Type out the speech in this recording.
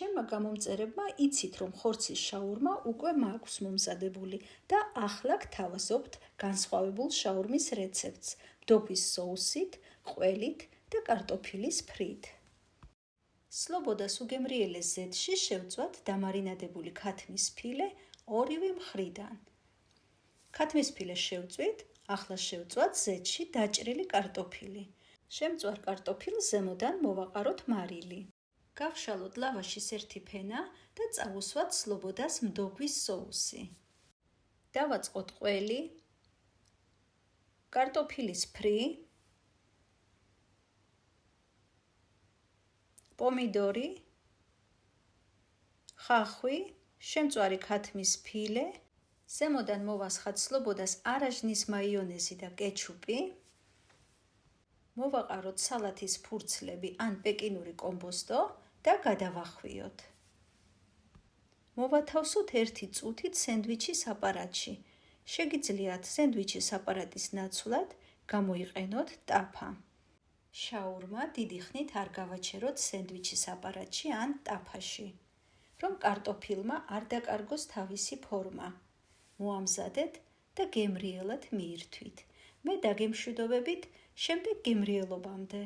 ჩემმა გამომწერებმა იცით, რომ ხორცის შაურმა უკვე მაქვს მომზადებული და ახლა გთავაზობთ განსხვავებულ შაურმის რეცეპტს მდობის სოუსით, ყველით და კარტოფილის ფრით. სლობოდას უგემრიელეს ზეთში შევწვათ დამარინადებული ქათმის ფილე ორივე მხრიდან. ქათმის ფილეს შევწვით, ახლა შევწვათ ზეთში დაჭრილი კარტოფილი. შემწვარ კარტოფილს ზემოდან მოვაყაროთ მარილი. გავშალოთ ლავაშის ერთი ფენა და წავუსვათ სლობოდას მდობის სოუსი. დავაწყოთ ყველი, კარტოფილის ფრი, პომიდორი, ხახვი, შემწვარი ქათმის ფილე, ზემოდან მოვასხათ სლობოდას არაჟნის მაიონეზი და კეჩუპი, მოვაყაროთ სალათის ფურცლები ან პეკინური კომბოსტო და გადავახვიოთ. მოვათავსოთ ერთი წუთით სენდვიჩის აპარატში. შეგიძლიათ სენდვიჩის აპარატის ნაცვლად გამოიყენოთ ტაფა. შაურმა დიდი ხნით არ გავაჩეროთ სენდვიჩის აპარატში ან ტაფაში, რომ კარტოფილმა არ დაკარგოს თავისი ფორმა. მოამზადეთ და გემრიელად მიირთვით. მე დაგემშვიდობებით შემდეგ გემრიელობამდე.